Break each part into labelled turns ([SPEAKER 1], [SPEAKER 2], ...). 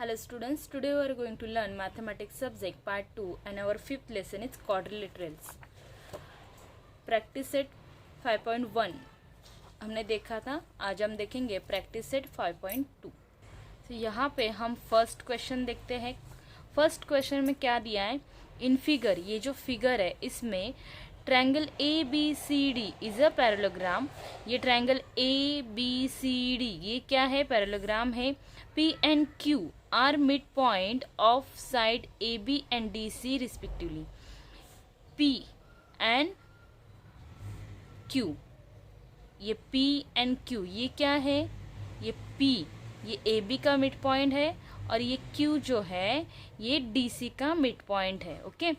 [SPEAKER 1] Hello students, today we are going to learn mathematics subject part 2 and our fifth lesson is quadrilaterals. Practice set 5.1 हमने देखा था, आज हम देखेंगे practice set 5.2. तो यहाँ पे हम फर्स्ट क्वेश्चन देखते हैं. फर्स्ट क्वेश्चन में क्या दिया है? इन फिगर, ये जो फिगर है इसमें triangle A B C D is a parallelogram. ये triangle A B C D ये क्या है? पैरेललोग्राम है. P and Q are mid point of side A B and D C respectively. P and Q, ये P and Q ये क्या है? ये पी ये ए बी का मिड पॉइंट है और ये क्यू जो है ये डी सी का मिड पॉइंट है. ओके,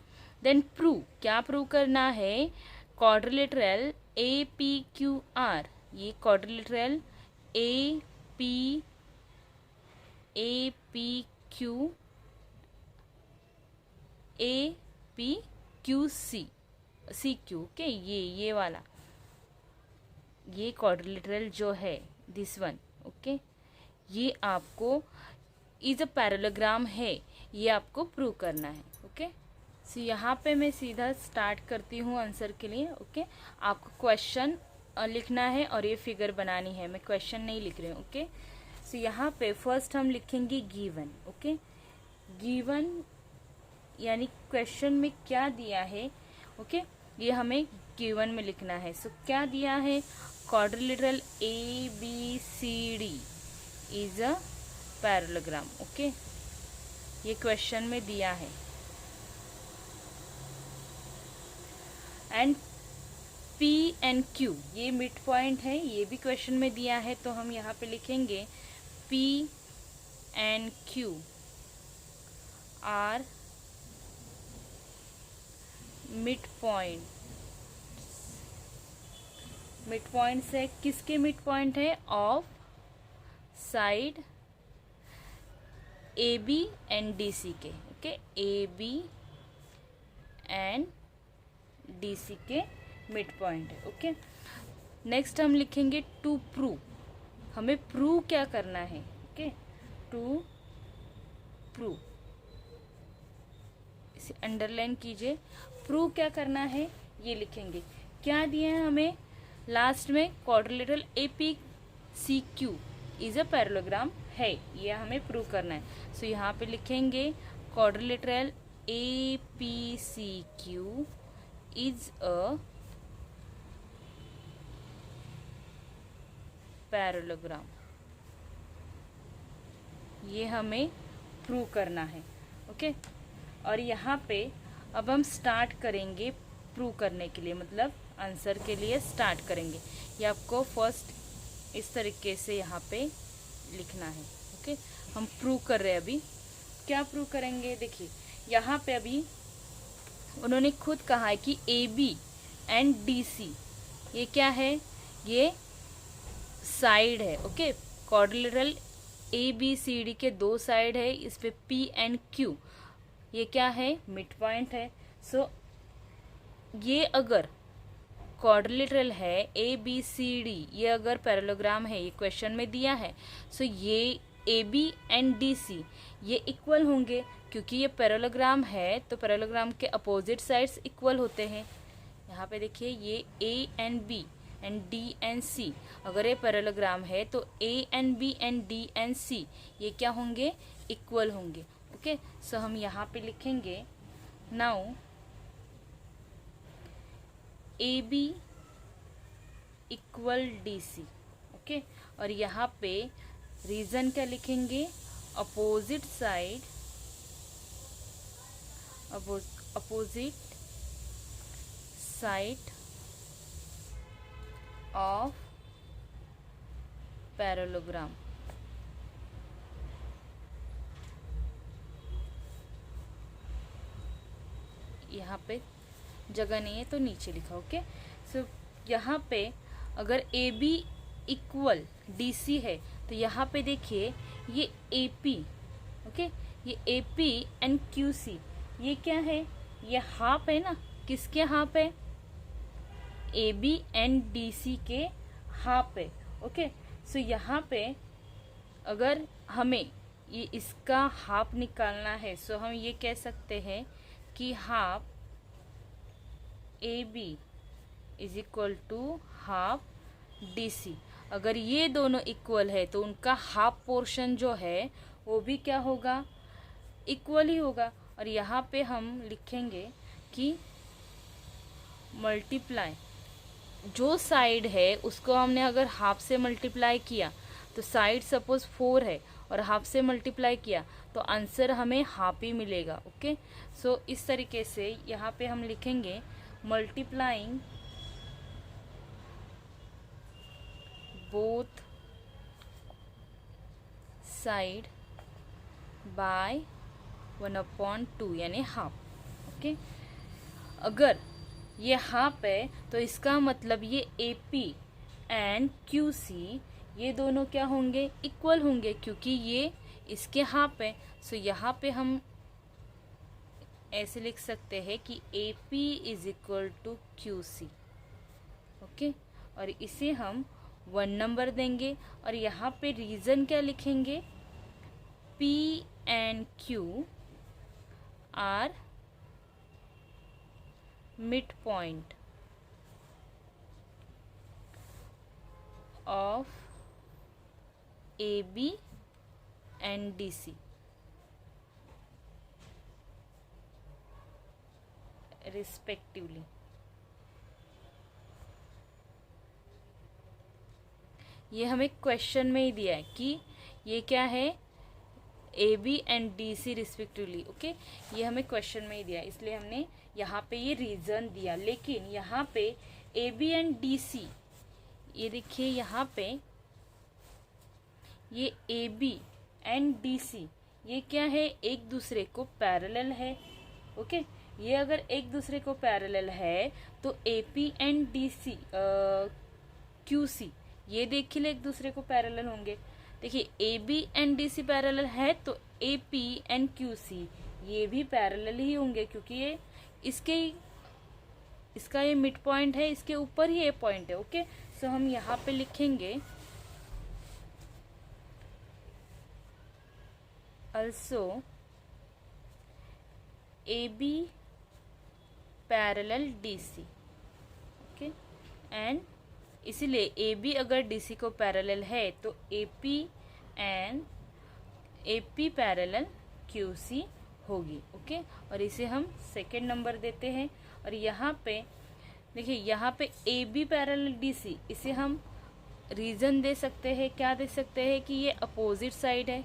[SPEAKER 1] देन प्रूव, क्या प्रूव करना है? Quadrilateral A P Q R, ये quadrilateral A P Q C Q. Okay, ये वाला ये क्वाड्रिलेटरल जो है दिस वन. ओके, ये आपको इज अ पैरेललोग्राम है, ये आपको प्रूव करना है. ओके, सो यहाँ पे मैं सीधा स्टार्ट करती हूँ आंसर के लिए. ओके, आपको क्वेश्चन लिखना है और ये फिगर बनानी है. मैं क्वेश्चन नहीं लिख रही हूँ. ओके, सो यहाँ पे फर्स्ट हम लिखेंगे गिवन. ओके, गिवन यानी क्वेश्चन में क्या दिया है. ओके, ये हमें गिवन में लिखना है. सो क्या दिया है? Quadrilateral A B C D is a parallelogram. Okay, ये क्वेश्चन में दिया है. एंड P एंड Q ये मिड पॉइंट है, ये भी क्वेश्चन में दिया है. तो हम यहाँ पे लिखेंगे P and Q are mid point. Mid point है, किसके मिड पॉइंट है? Of side A B and D C के. Okay, A B and D C के मिड पॉइंट है. ओके, नेक्स्ट हम लिखेंगे टू प्रूव. हमें प्रूव क्या करना है? ओके, टू प्रूव, इसे अंडरलाइन कीजिए. प्रूव क्या करना है ये लिखेंगे. क्या दिया है हमें लास्ट में? Quadrilateral A P C Q is a parallelogram है, ये हमें प्रूव करना है. सो यहाँ पे लिखेंगे quadrilateral A P C Q is a parallelogram. ये हमें प्रूव करना है. ओके, और यहाँ पे अब हम स्टार्ट करेंगे प्रूव करने के लिए, मतलब आंसर के लिए स्टार्ट करेंगे. ये आपको फर्स्ट इस तरीके से यहाँ पे लिखना है. ओके, हम प्रूव कर रहे हैं. अभी क्या प्रूव करेंगे? देखिए यहाँ पे अभी उन्होंने खुद कहा है कि A B and D C ये क्या है? ये साइड है. Okay, quadrilateral A B C D के दो साइड है. इस पे पी एंड क्यू ये क्या है? मिड पॉइंट है. सो ये अगर क्वाड्रिलेटरल है ए बी सी डी, ये अगर पैरेललोग्राम है, ये क्वेश्चन में दिया है. सो ये A B and D C ये इक्वल होंगे, क्योंकि ये पैरेललोग्राम है तो पैरेललोग्राम के अपोजिट साइड्स इक्वल होते हैं. यहाँ पे देखिए ये A and B and D and C, अगर ये पैरेललोग्राम है तो A and B and D and C ये क्या होंगे? इक्वल होंगे. ओके, सो हम यहाँ पे लिखेंगे now A B equal D C. Okay, और यहाँ पे रीजन क्या लिखेंगे? Opposite side, opposite side of parallelogram. यहाँ पे जगह नहीं है तो नीचे लिखा. ओके, सो यहाँ पे अगर A B equal D C है तो यहाँ पे देखिए ये ए पी. ओके, ये A P and Q C ये क्या है? ये हाफ है ना. किसके हाफ है? A B and D C के हाफ है. ओके, सो यहाँ पे अगर हमें ये इसका हाफ निकालना है, सो हम ये कह सकते हैं कि half A B is equal to half D C. अगर ये दोनों इक्वल है तो उनका हाफ पोर्शन जो है वो भी क्या होगा, इक्वल ही होगा। और यहाँ पे हम लिखेंगे कि मल्टीप्लाई, जो साइड है उसको हमने अगर हाफ से मल्टीप्लाई किया तो साइड सपोज 4 है और हाफ से मल्टीप्लाई किया तो आंसर हमें हाफ ही मिलेगा। ओके, सो इस तरीके से यहाँ पे हम लिखेंगे मल्टीप्लाइंग बोथ साइड बाय 1/2 यानी हाफ। ओके, अगर ये हाफ है तो इसका मतलब ये AP एंड QC ये दोनों क्या होंगे, इक्वल होंगे, क्योंकि ये इसके हाफ है। सो यहाँ पे हम ऐसे लिख सकते हैं कि AP is equal to QC। Okay, और इसे हम 1 नंबर देंगे और यहाँ पे रीजन क्या लिखेंगे, P and Q are mid point of AB and DC respectively। ये हमें क्वेश्चन में ही दिया है कि ये क्या है, AB and DC respectively. Okay, ये हमें क्वेश्चन में ही दिया है, इसलिए हमने यहाँ पे ये रीजन दिया। लेकिन यहाँ पे AB एंड DC, ये देखिए यहाँ पे ये AB एंड DC ये क्या है, एक दूसरे को पैरेलल है। ओके, ये अगर एक दूसरे को पैरेलल है तो AP एंड DC QC ये देखिए एक दूसरे को पैरेलल होंगे। देखिए AB एंड DC पैरेलल है तो AP एंड QC ये भी पैरेलल ही होंगे, क्योंकि ये इसका ये मिड पॉइंट है, इसके ऊपर ही ये पॉइंट है। ओके, सो हम यहाँ पे लिखेंगे also AB parallel DC। Okay, and इसीलिए AB अगर DC को पैरेलल है तो AP and AP parallel QC होगी। ओके, और इसे हम सेकेंड नंबर देते हैं। और यहाँ पे देखिए, यहाँ पे AB पैरेलल DC, इसे हम रीजन दे सकते हैं, क्या दे सकते हैं कि ये अपोजिट साइड है।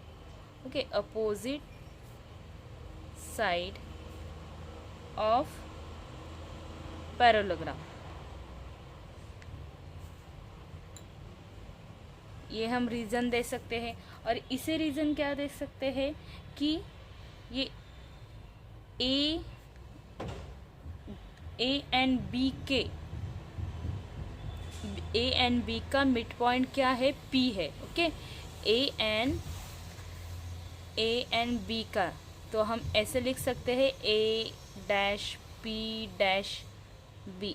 [SPEAKER 1] Okay, opposite side of parallelogram, ये हम रीजन दे सकते हैं। और इसे रीजन क्या दे सकते हैं कि ये A एंड B का मिड पॉइंट क्या है, P है। ओके, A एंड B का, तो हम ऐसे लिख सकते हैं A-P-B,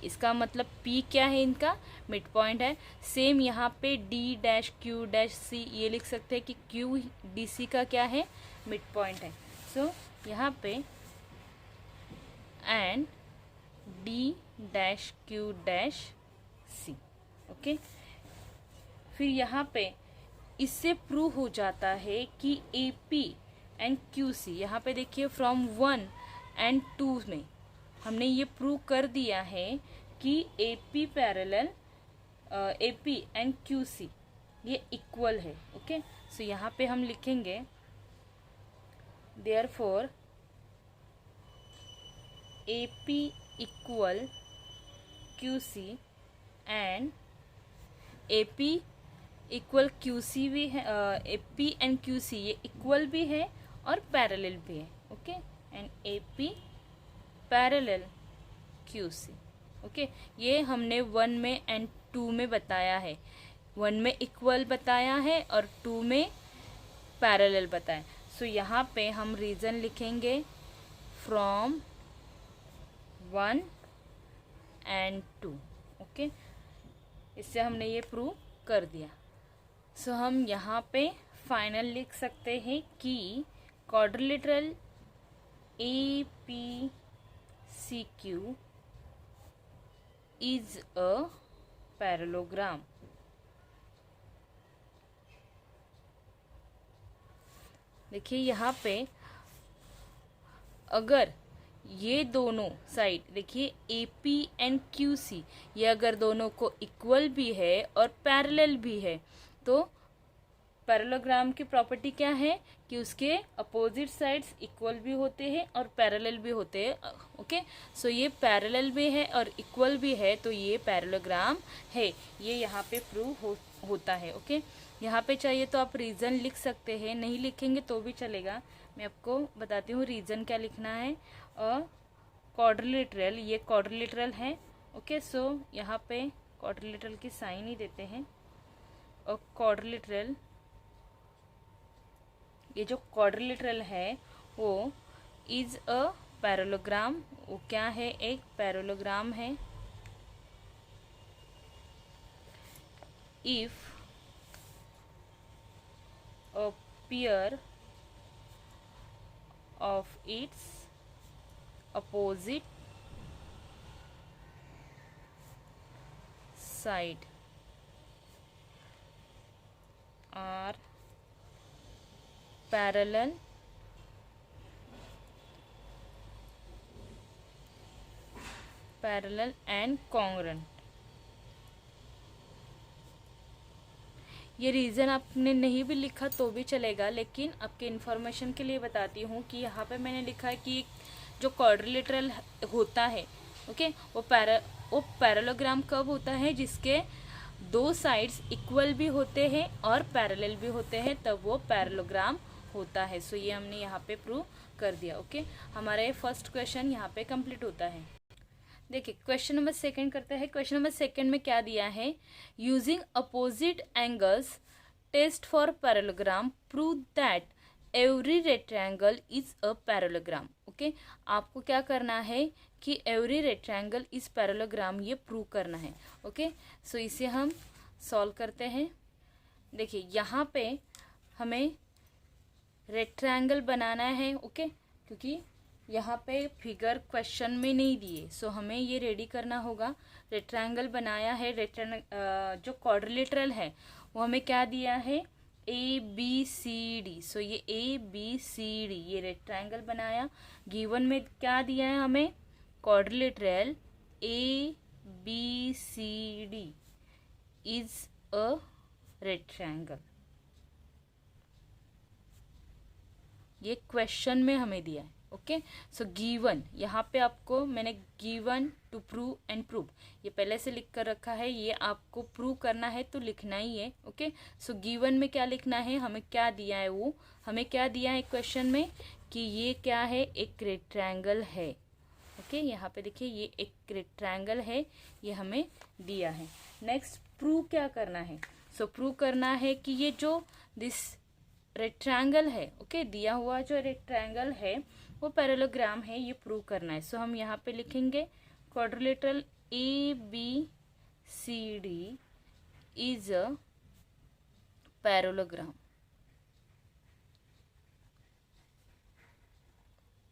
[SPEAKER 1] इसका मतलब P क्या है, इनका मिड पॉइंट है। सेम यहाँ पे D-Q-C ये लिख सकते हैं कि Q DC का क्या है, मिड पॉइंट है। सो यहाँ पे एंड D-Q-C। ओके, फिर यहाँ पे इससे प्रूव हो जाता है कि AP एंड QC, यहाँ पे देखिए फ्रॉम 1 एंड 2 में हमने ये प्रूव कर दिया है कि AP एंड QC ये इक्वल है। ओके, सो यहाँ पे हम लिखेंगे therefore AP equal QC and AP equal QC भी है, AP एंड QC ये इक्वल भी है और पैरेलल भी है। Okay, and AP parallel QC। Okay, ये हमने 1 में एंड 2 में बताया है, 1 में इक्वल बताया है और 2 में पैरेलल बताया। सो यहाँ पे हम रीजन लिखेंगे फ्रॉम 1 एंड 2। ओके, इससे हमने ये प्रूव कर दिया। सो हम यहाँ पे फाइनल लिख सकते हैं कि quadrilateral APCQ is a parallelogram. देखिए यहाँ पे अगर ये दोनों साइड देखिए AP एंड QC, ये अगर दोनों को इक्वल भी है और पैरेलल भी है तो पैरेललोग्राम की प्रॉपर्टी क्या है कि उसके अपोजिट साइड्स इक्वल भी होते हैं और पैरेलल भी होते हैं। ओके, सो ये पैरेलल भी है और इक्वल भी है तो ये पैरेललोग्राम है, ये यहाँ पे प्रूव होता है। ओके, यहाँ पे चाहिए तो आप रीज़न लिख सकते हैं, नहीं लिखेंगे तो भी चलेगा। मैं आपको बताती हूँ रीज़न क्या लिखना है। और क्वाड्रिलेटरल, ये क्वाड्रिलेटरल है। ओके, सो यहाँ पे क्वाड्रिलेटरल की साइन ही देते हैं। और क्वाड्रिलेटरल, ये जो क्वाड्रिलेटरल है वो इज अ पैरेललोग्राम, वो क्या है, एक पैरेललोग्राम है। If a pair of its opposite side are parallel and congruent। ये रीज़न आपने नहीं भी लिखा तो भी चलेगा, लेकिन आपके इन्फॉर्मेशन के लिए बताती हूँ कि यहाँ पे मैंने लिखा है कि जो क्वाड्रिलेटरल होता है, ओके, वो पैरेललोग्राम कब होता है, जिसके दो साइड्स इक्वल भी होते हैं और पैरेलल भी होते हैं, तब वो पैरेललोग्राम होता है। सो ये हमने यहाँ पे प्रूव कर दिया। ओके, हमारा ये फर्स्ट क्वेश्चन यहाँ पे कंप्लीट होता है। देखिए क्वेश्चन नंबर सेकंड करते हैं। क्वेश्चन नंबर सेकंड में क्या दिया है, using opposite angles test for parallelogram, prove that every rectangle is a parallelogram. Okay, आपको क्या करना है कि एवरी रेक्टेंगल इज पैरेललोग्राम, ये प्रूव करना है। ओके, सो इसे हम सॉल्व करते हैं। देखिए यहाँ पे हमें रेक्टेंगल बनाना है। ओके, क्योंकि यहाँ पे फिगर क्वेश्चन में नहीं दिए, सो हमें ये रेडी करना होगा। रेक्टेंगल बनाया है, जो क्वाड्रिलेटरल है वो हमें क्या दिया है, ABCD। सो ये ABCD, ये रेक्टेंगल बनाया। गिवन में क्या दिया है हमें, quadrilateral ABCD is a rectangle, ये क्वेश्चन में हमें दिया है। ओके, सो गिवन, यहाँ पे आपको मैंने given to prove and prove ये पहले से लिख कर रखा है, ये आपको प्रूव करना है तो लिखना ही है। ओके, सो गिवन में क्या लिखना है, हमें क्या दिया है, वो हमें क्या दिया है क्वेश्चन में कि ये क्या है, एक रेक्टेंगल है। ओके, यहाँ पे देखिए ये एक रेक्टेंगल है, ये हमें दिया है। नेक्स्ट प्रूव क्या करना है, सो प्रूव करना है कि ये जो दिस रेक्टेंगल है, ओके, दिया हुआ जो रेक्टेंगल है वो पैरेललोग्राम है, ये प्रूव करना है। सो हम यहाँ पे लिखेंगे quadrilateral ABCD is a parallelogram,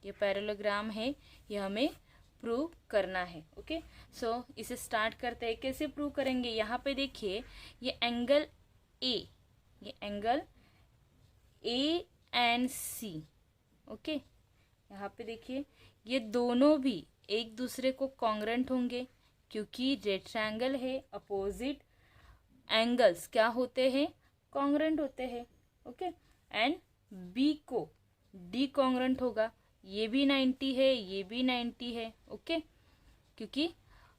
[SPEAKER 1] ये पैरेललोग्राम है, ये हमें प्रूव करना है। ओके, सो इसे स्टार्ट करते हैं। कैसे प्रूव करेंगे, यहाँ पे देखिए ये एंगल A, ये angle A and C। Okay, यहाँ पे देखिए ये दोनों भी एक दूसरे को कॉन्ग्रेंट होंगे, क्योंकि रेक्टेंगल है, अपोजिट एंगल्स क्या होते हैं, कॉन्ग्रेंट होते हैं। ओके, एंड B को D कॉन्ग्रेंट होगा, ये भी 90 है, ये भी 90 है। ओके, क्योंकि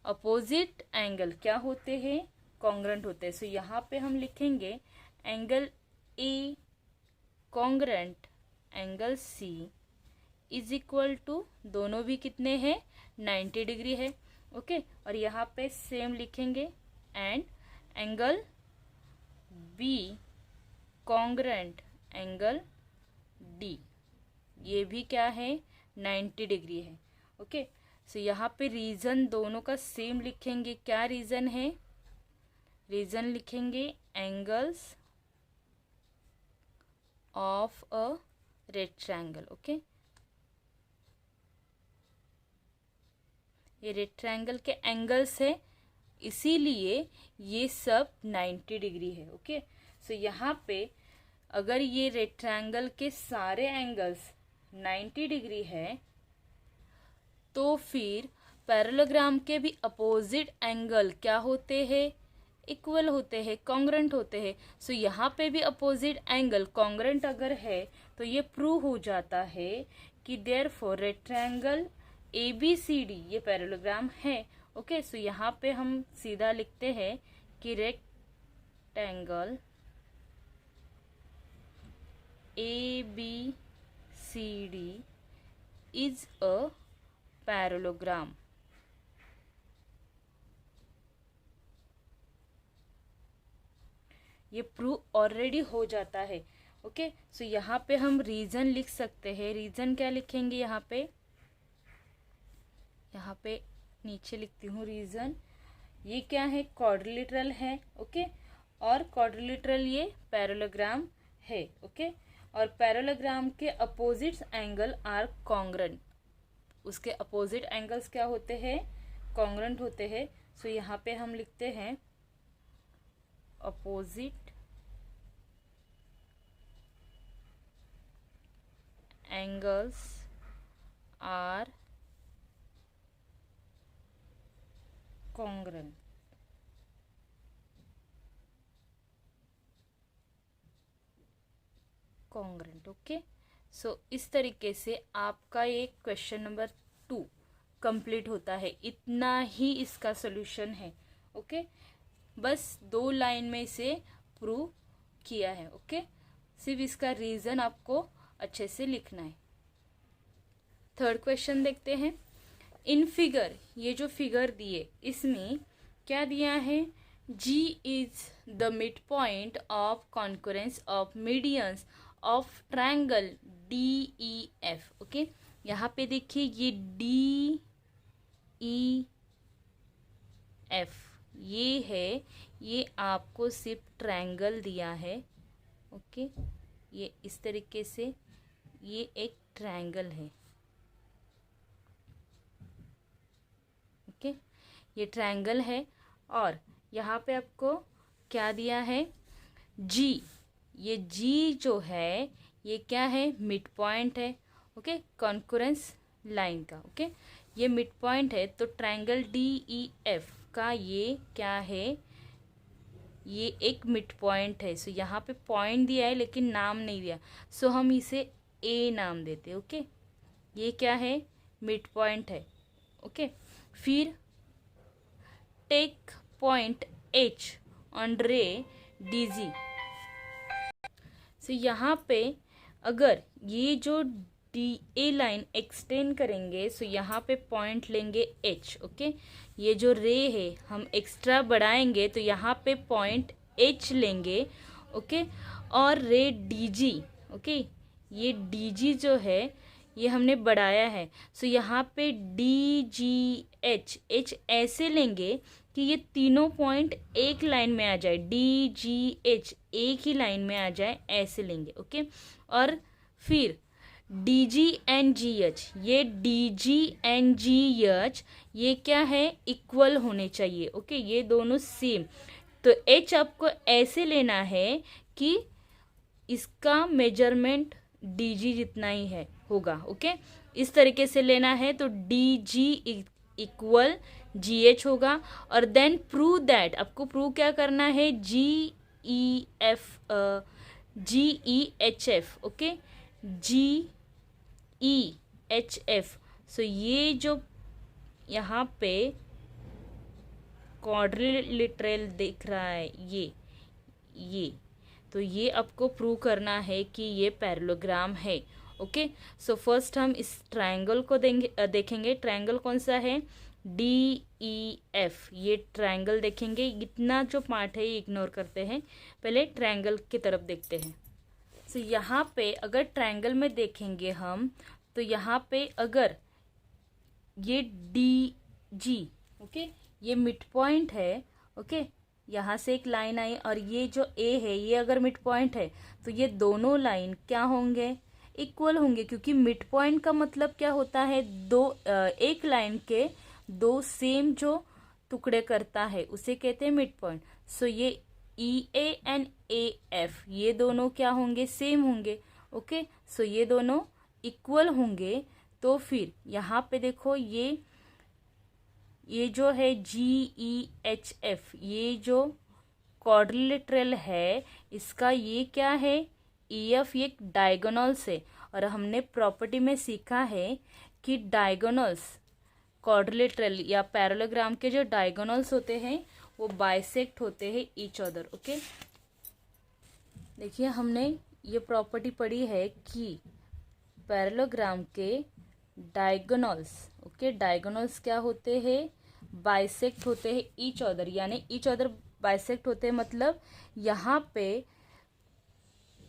[SPEAKER 1] अपोजिट एंगल क्या होते हैं, कॉन्ग्रेंट होते हैं। सो यहाँ पे हम लिखेंगे angle A congruent angle C is equal to, दोनों भी कितने हैं, 90 डिग्री है। ओके, और यहाँ पे सेम लिखेंगे and angle B congruent angle D, ये भी क्या है, 90 डिग्री है। ओके, सो यहाँ पे रीजन दोनों का सेम लिखेंगे। क्या रीजन है, रीजन लिखेंगे angles of a red triangle. Okay, ये रेड ट्रायंगल के एंगल्स है, इसीलिए ये सब 90 डिग्री है। ओके, सो यहाँ पे अगर ये रेड ट्रायंगल के सारे एंगल्स 90 डिग्री है तो फिर पैरेललोग्राम के भी अपोजिट एंगल क्या होते हैं, इक्वल होते हैं, कॉन्ग्रुएंट होते हैं। सो यहाँ पे भी अपोजिट एंगल कॉन्ग्रुएंट अगर है तो ये प्रूव हो जाता है कि देयरफॉर रेड ट्रायंगल ABCD ये पैरेललोग्राम है। ओके, सो यहाँ पे हम सीधा लिखते हैं कि rectangle ABCD is a parallelogram. ये प्रूव ऑलरेडी हो जाता है। ओके, सो यहाँ पे हम रीजन लिख सकते हैं। रीजन क्या लिखेंगे यहाँ पे नीचे लिखती हूँ रीजन। ये क्या है, क्वाड्रिलेटरल है। ओके, और क्वाड्रिलेटरल ये पैरेललोग्राम है। ओके, और पैरेललोग्राम के अपोजिट एंगल आर कॉन्ग्रुएंट। उसके अपोजिट एंगल्स क्या होते हैं, कॉन्ग्रुएंट होते हैं। सो यहाँ पे हम लिखते हैं opposite angles are congruent. Okay, so इस तरीके से आपका ये क्वेश्चन नंबर 2 कंप्लीट होता है। इतना ही इसका सॉल्यूशन है। ओके, बस 2 लाइन में इसे प्रूव किया है। ओके, सिर्फ इसका रीजन आपको अच्छे से लिखना है। थर्ड क्वेश्चन देखते हैं। इन फिगर, ये जो फिगर दिए इसमें क्या दिया है, G is the mid point of concurrence of medians of triangle DEF। Okay, यहाँ पे देखिए ये DEF ये है, ये आपको सिर्फ ट्रायंगल दिया है। ओके, ये इस तरीके से ये एक ट्रायंगल है। ओके, ये ट्रायंगल है और यहाँ पे आपको क्या दिया है, G। ये G जो है ये क्या है, मिड पॉइंट है। ओके, कॉन्करेंस लाइन का। ओके, ये मिड पॉइंट है तो ट्रायंगल DEF का ये क्या है, ये एक मिड पॉइंट है। सो यहाँ पे पॉइंट दिया है लेकिन नाम नहीं दिया, सो हम इसे A नाम देते हैं। ओके, ये क्या है, मिड पॉइंट है। ओके, फिर take point H on ray DG। So यहाँ पे अगर ये जो DA लाइन एक्सटेंड करेंगे सो यहाँ पे पॉइंट लेंगे H। ओके, ये जो रे है हम एक्स्ट्रा बढ़ाएंगे तो यहाँ पे पॉइंट H लेंगे। ओके, और रे DG। ओके, ये DG जो है ये हमने बढ़ाया है, सो यहाँ पे DGH, H ऐसे लेंगे कि ये तीनों पॉइंट एक लाइन में आ जाए, DGH एक ही लाइन में आ जाए, ऐसे लेंगे। ओके, और फिर DGNGH, ये DGNGH ये क्या है, इक्वल होने चाहिए। ओके, ये दोनों सेम। तो H आपको ऐसे लेना है कि इसका मेजरमेंट DG जितना ही है होगा। ओके, इस तरीके से लेना है तो DG इक्वल GH होगा। और देन प्रूव दैट, आपको प्रूव क्या करना है, GEHF। Okay, GEHF। सो ये जो यहाँ पे क्वाड्रिलेटरल दिख रहा है ये तो ये आपको प्रूव करना है कि ये पैरेललोग्राम है। ओके, सो फर्स्ट हम इस ट्रायंगल को देखेंगे। ट्रायंगल कौन सा है, DEF। ये ट्रायंगल देखेंगे, इतना जो पार्ट है ये इग्नोर करते हैं, पहले ट्रायंगल की तरफ देखते हैं। सो यहाँ पे अगर ट्रायंगल में देखेंगे हम तो यहाँ पे अगर ये DG, ओके, ये मिड पॉइंट है। ओके, यहाँ से एक लाइन आई और ये जो ए है ये अगर मिड पॉइंट है तो ये दोनों लाइन क्या होंगे, इक्वल होंगे, क्योंकि मिड पॉइंट का मतलब क्या होता है, एक लाइन के दो सेम जो टुकड़े करता है उसे कहते हैं मिड पॉइंट। सो ये ई ए एंड ए एफ ये दोनों क्या होंगे, सेम होंगे। ओके, सो ये दोनों इक्वल होंगे। तो फिर यहाँ पे देखो ये जो है जी ई एच एफ ये जो क्वाड्रिलेटरल है इसका ये क्या है, ई एफ ये डायगोनल्स है। और हमने प्रॉपर्टी में सीखा है कि डायगोनल्स क्वाड्रिलेटरल या पैरेललोग्राम के जो डायगोनल्स होते हैं वो बाइसेक्ट होते हैं ईच अदर। ओके, देखिए हमने ये प्रॉपर्टी पढ़ी है कि पैरेललोग्राम के डायगोनल्स, ओके, डायगोनल्स क्या होते हैं, बाइसेक्ट होते हैं ईच अदर, यानी ईच अदर बाइसेक्ट होते हैं, मतलब यहाँ पे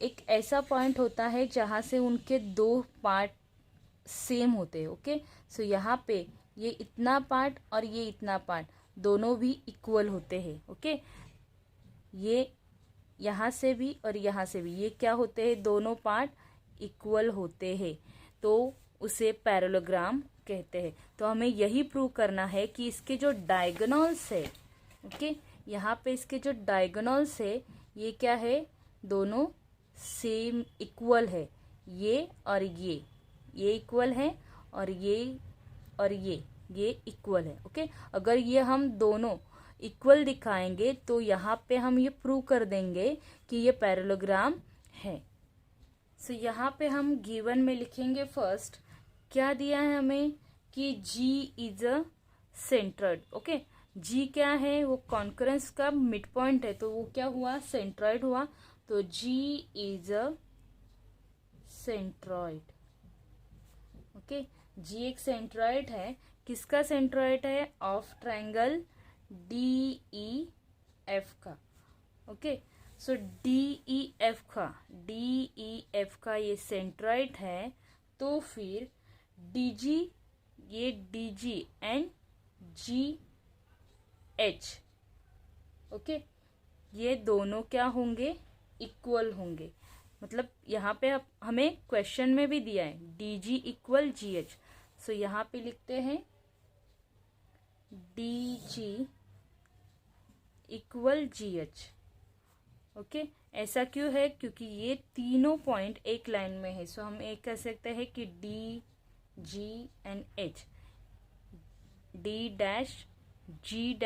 [SPEAKER 1] एक ऐसा पॉइंट होता है जहाँ से उनके दो पार्ट सेम होते हैं। ओके, सो यहाँ पे ये इतना पार्ट और ये इतना पार्ट दोनों भी इक्वल होते हैं। ओके, ये यहाँ से भी और यहाँ से भी ये क्या होते हैं, दोनों पार्ट इक्वल होते हैं, तो उसे पैरेललोग्राम कहते हैं। तो हमें यही प्रूव करना है कि इसके जो डायगोनल्स है, ओके, यहाँ पे इसके जो डायगोनल्स है ये क्या है, दोनों सेम इक्वल है। ये और ये इक्वल है और ये इक्वल है। ओके, अगर ये हम दोनों इक्वल दिखाएंगे तो यहाँ पे हम ये प्रूव कर देंगे कि ये पैरेललोग्राम है। सो यहाँ पे हम गिवन में लिखेंगे, फर्स्ट क्या दिया है हमें कि G is a centroid. Okay, G क्या है, वो कॉन्करेंस का मिड पॉइंट है, तो वो क्या हुआ, सेंट्रॉइड हुआ। तो G is a centroid. Okay, G एक सेंट्रॉइड है, किसका सेंट्रॉइड है, ऑफ ट्रायंगल DEF का। ओके, सो DEF का ये सेंट्रॉइड है। तो फिर DG एंड GH, ओके, ये दोनों क्या होंगे, इक्वल होंगे। मतलब यहाँ पे हमें क्वेश्चन में भी दिया है DG इक्वल GH। सो यहाँ पे लिखते हैं DG इक्वल GH। ओके, ऐसा क्यों है, क्योंकि ये तीनों पॉइंट एक लाइन में है। सो हम एक कह सकते हैं कि DG and H, D', G',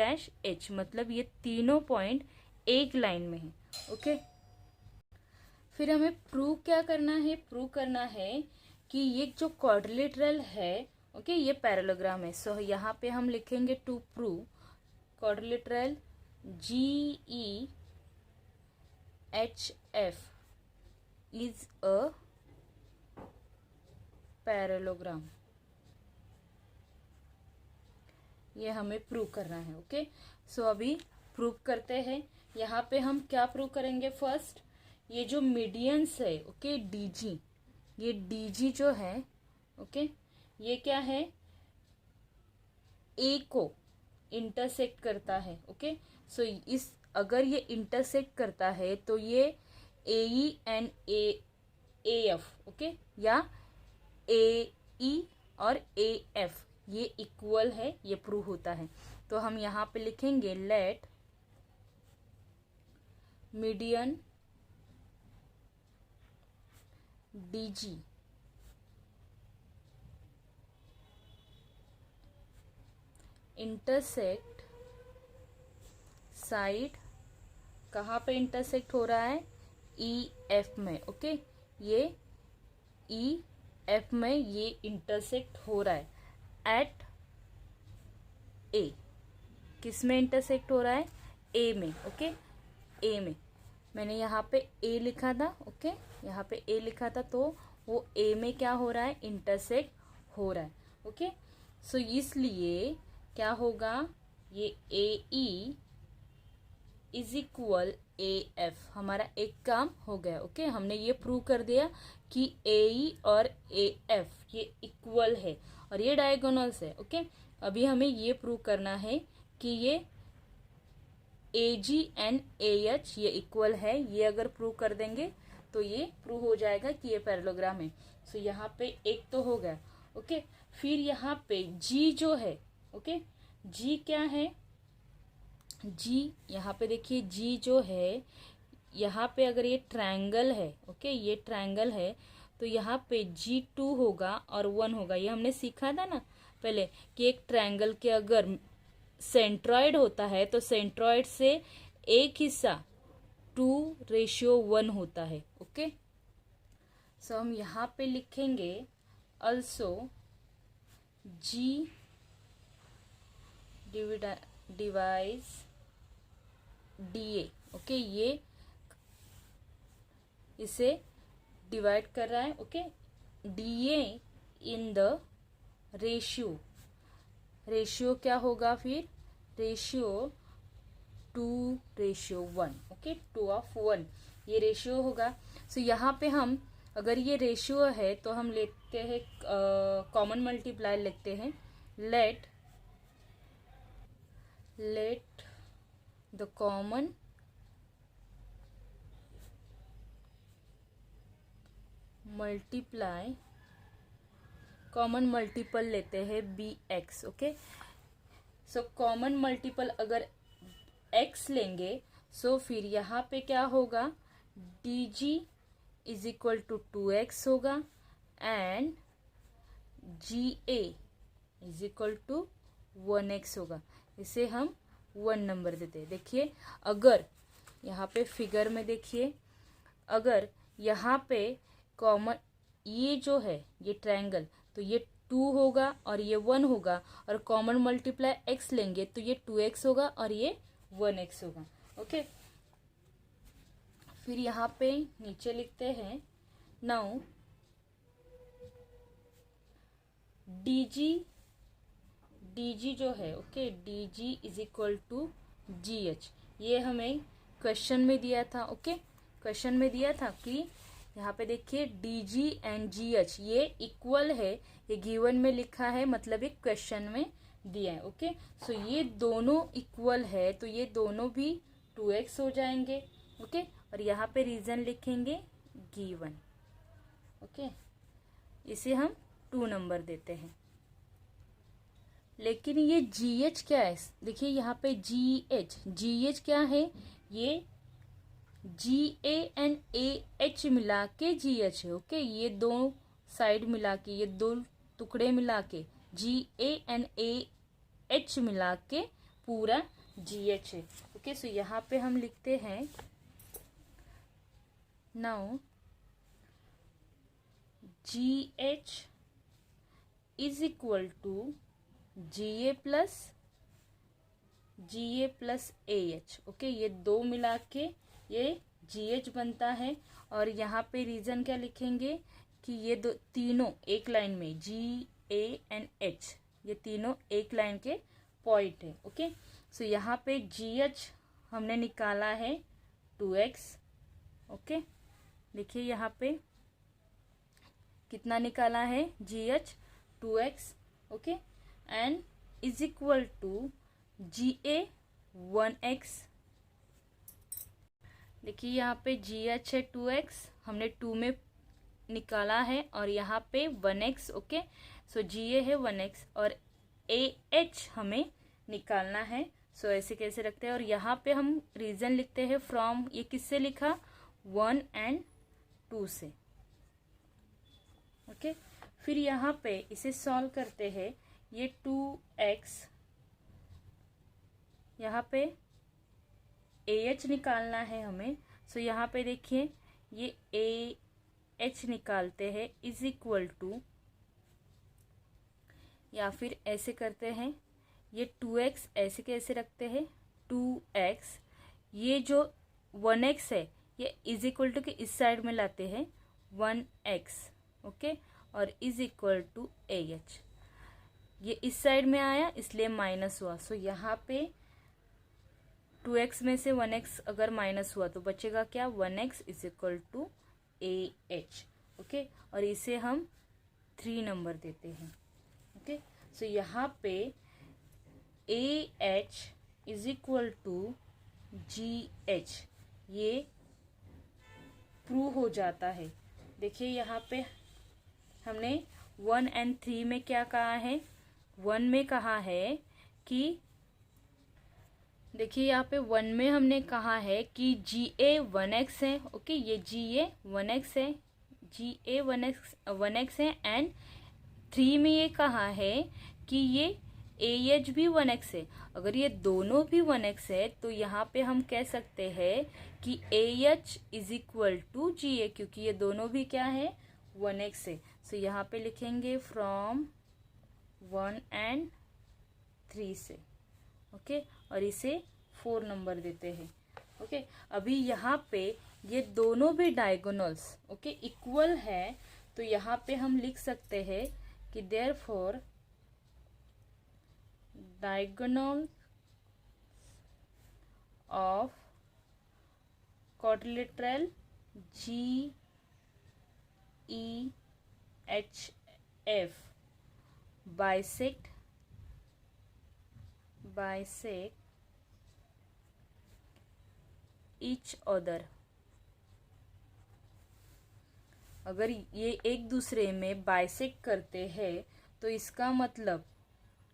[SPEAKER 1] H, मतलब ये तीनों पॉइंट एक लाइन में है। ओके, फिर हमें प्रूव क्या करना है, प्रूव करना है कि ये जो क्वाड्रिलेटरल है, ओके, ये पैरेललोग्राम है। सो यहाँ पे हम लिखेंगे to prove quadrilateral GEHF is a parallelogram. ये हमें प्रूव करना है। ओके, सो अभी प्रूव करते हैं। यहाँ पे हम क्या प्रूव करेंगे, फर्स्ट ये जो मीडियंस है, ओके, DG, ये DG जो है, ओके, ये क्या है, A को इंटरसेक्ट करता है। ओके, सो इस अगर ये इंटरसेक्ट करता है तो ये AE एंड AF, ओके, या AE और AF ये इक्वल है, ये प्रूव होता है। तो हम यहाँ पे लिखेंगे let median DG intersect side, कहाँ पे इंटरसेक्ट हो रहा है, EF में। ओके, ये EF में ये इंटरसेक्ट हो रहा है एट A। किस में इंटरसेक्ट हो रहा है, A में। ओके, A में मैंने यहाँ पे A लिखा था। ओके, यहाँ पे A लिखा था, तो वो A में क्या हो रहा है, इंटरसेक्ट हो रहा है। ओके, सो इसलिए क्या होगा, ये AE इज इक्वल AF, हमारा एक काम हो गया। ओके, हमने ये प्रूव कर दिया कि AE और AF ये इक्वल है और ये डायगोनल्स है। ओके, अभी हमें ये प्रूव करना है कि ये AG and AH ये इक्वल है, ये अगर प्रूव कर देंगे तो ये प्रूव हो जाएगा कि ये पैरेललोग्राम है। सो यहाँ पे एक तो हो गया। ओके, फिर यहाँ पे G जो है, ओके, G क्या है, G यहाँ पे देखिए G जो है, यहाँ पे अगर ये ट्रायंगल है, ओके, ये ट्रायंगल है, तो यहाँ पे G2 होगा और 1 होगा। ये हमने सीखा था ना पहले कि एक ट्रायंगल के अगर सेंट्रॉइड होता है तो सेंट्रॉइड से एक हिस्सा 2:1 होता है। ओके, सो हम यहाँ पे लिखेंगे also G divides DA। Okay, ये इसे डिवाइड कर रहा है। Okay, DA in the ratio क्या होगा फिर, रेशियो 2:1। ओके, 2:1 ये रेशियो होगा। सो यहाँ पे हम अगर ये रेशियो है तो हम लेते हैं कॉमन मल्टीप्लाई लिखते हैं। लेट द कॉमन मल्टीपल लेते हैं BX। Okay, so common multiple अगर x लेंगे सो फिर यहाँ पे क्या होगा, DG is equal to 2x होगा and GA is equal to 1x होगा। इसे हम 1 नंबर देते हैं। देखिए अगर यहाँ पे फिगर में देखिए, अगर यहाँ पे कॉमन ये जो है ये ट्रायंगल, तो ये 2 होगा और ये 1 होगा, और कॉमन मल्टीप्लाई x लेंगे तो ये 2x होगा और ये 1x होगा। ओके, फिर यहाँ पे नीचे लिखते हैं नाउ DG जो है, okay, DG is equal to GH। ये हमें क्वेश्चन में दिया था। ओके, क्वेश्चन में दिया था कि यहाँ पे देखिए DG एंड GH ये इक्वल है, ये गिवन में लिखा है, मतलब एक क्वेश्चन में दिया है। ओके, सो ये दोनों इक्वल है तो ये दोनों भी 2x हो जाएंगे। ओके, और यहाँ पे रीजन लिखेंगे गिवन। ओके, इसे हम 2 नंबर देते हैं। लेकिन ये GH क्या है, देखिए यहाँ पे GH क्या है, ये GA एंड AH मिला के GH है। ओके, ये दो साइड मिला के, ये दो टुकड़े मिला के GA एंड AH मिला के पूरा GH है। ओके, सो यहाँ पे हम लिखते हैं now GH is equal to GA plus AH। ओके, ये दो मिला के ये GH बनता है, और यहाँ पे रीजन क्या लिखेंगे कि ये दो तीनों एक लाइन में GA एंड H ये तीनों एक लाइन के पॉइंट है। ओके, सो यहाँ पे GH हमने निकाला है 2x। ओके, देखिए यहाँ पे कितना निकाला है, GH 2x। Okay, and is equal to GA 1x। देखिए यहाँ पे GH है 2x, हमने 2 में निकाला है, और यहाँ पे 1x। ओके, सो GA है 1x और AH हमें निकालना है। सो ऐसे कैसे रखते हैं, और यहाँ पे हम रीजन लिखते हैं फ्रॉम, ये किससे लिखा, 1 एंड 2 से। ओके, फिर यहाँ पे इसे सॉल्व करते हैं। ये 2x, यहाँ पे AH निकालना है हमें। सो यहाँ पे देखिए ये AH निकालते हैं इज इक्वल टू, या फिर ऐसे करते हैं, ये 2x ऐसे कैसे रखते हैं, 2x, ये जो 1x है ये इज इक्वल टू के इस साइड में लाते हैं 1x। ओके, और इज इक्वल टू AH, ये इस साइड में आया इसलिए माइनस हुआ। सो यहाँ पे 2x में से 1x अगर माइनस हुआ तो बचेगा क्या, 1x is equal to AH। Okay, और इसे हम 3 नंबर देते हैं। ओके, सो यहाँ पे AH is equal to GH, ये प्रूव हो जाता है। देखिए यहाँ पे हमने 1 और 3 में क्या कहा है, 1 में कहा है कि देखिए यहाँ पे 1 में हमने कहा है कि GA 1x है। ओके, ये GA 1x है, GA 1x है। एंड 3 में ये कहा है कि ये AH भी 1x है। अगर ये दोनों भी 1x है तो यहाँ पे हम कह सकते हैं कि AH is equal to GA, क्योंकि ये दोनों भी क्या है, 1x है। सो यहाँ पे लिखेंगे फ्रॉम 1 और 3 से। ओके, और इसे 4 नंबर देते हैं। ओके, अभी यहाँ पे ये दोनों भी डायगोनल्स ओके इक्वल है, तो यहाँ पे हम लिख सकते हैं कि therefore diagonal of quadrilateral GEHF bisect each other। अगर ये एक दूसरे में बाइसेक्ट करते हैं तो इसका मतलब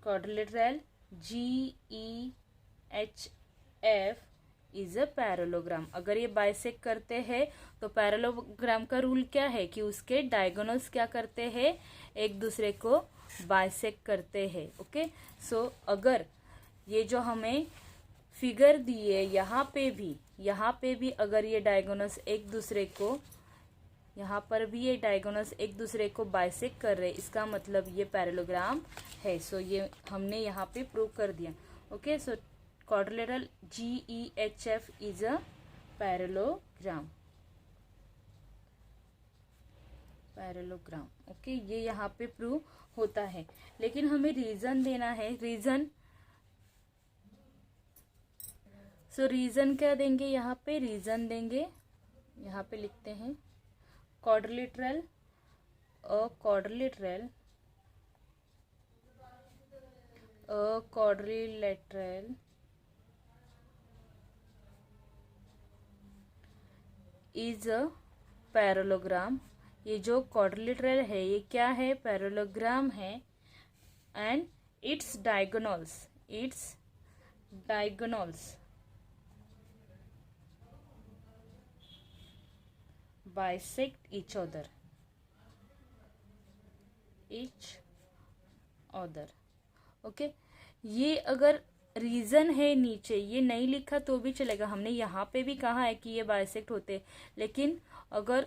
[SPEAKER 1] quadrilateral GEHF is a parallelogram. अगर ये बाइसेक्ट करते हैं तो पैरेललोग्राम का रूल क्या है कि उसके डायगोनल्स क्या करते हैं, एक दूसरे को बाइसेक्ट करते हैं। ओके, सो अगर ये जो हमें फिगर दिए यहाँ पे भी अगर ये डायगोनल्स एक दूसरे को, यहाँ पर भी ये डायगोनल्स एक दूसरे को बाइसेक्ट कर रहे, इसका मतलब ये पैरेललोग्राम है। सो ये हमने यहाँ पे प्रूव कर दिया। Okay, so quadrilateral GEHF is a parallelogram. Okay, ये यहाँ पे प्रूव होता है, लेकिन हमें रीजन देना है। रीजन रीजन क्या देंगे, यहाँ पे रीजन देंगे, यहाँ पे लिखते हैं क्वाड्रिलेटरल इज अ पैरेललोग्राम। ये जो क्वाड्रिलेटरल है ये क्या है, पैरेललोग्राम है। And it's diagonals bisect each other। Okay, ये अगर रीजन है नीचे ये नहीं लिखा तो भी चलेगा, हमने यहाँ पे भी कहा है कि ये बाइसेक्ट होते, लेकिन अगर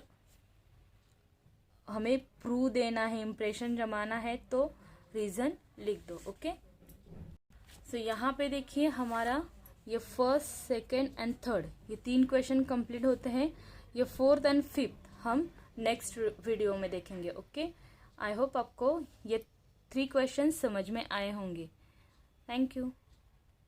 [SPEAKER 1] हमें प्रूव देना है, इंप्रेशन जमाना है, तो रीजन लिख दो। ओके, सो यहाँ पे देखिए हमारा ये फर्स्ट, सेकेंड एंड थर्ड ये 3 क्वेश्चन कंप्लीट होते हैं। ये 4th एंड 5th हम नेक्स्ट वीडियो में देखेंगे। ओके, आई होप आपको ये 3 क्वेश्चन समझ में आए होंगे। Thank you.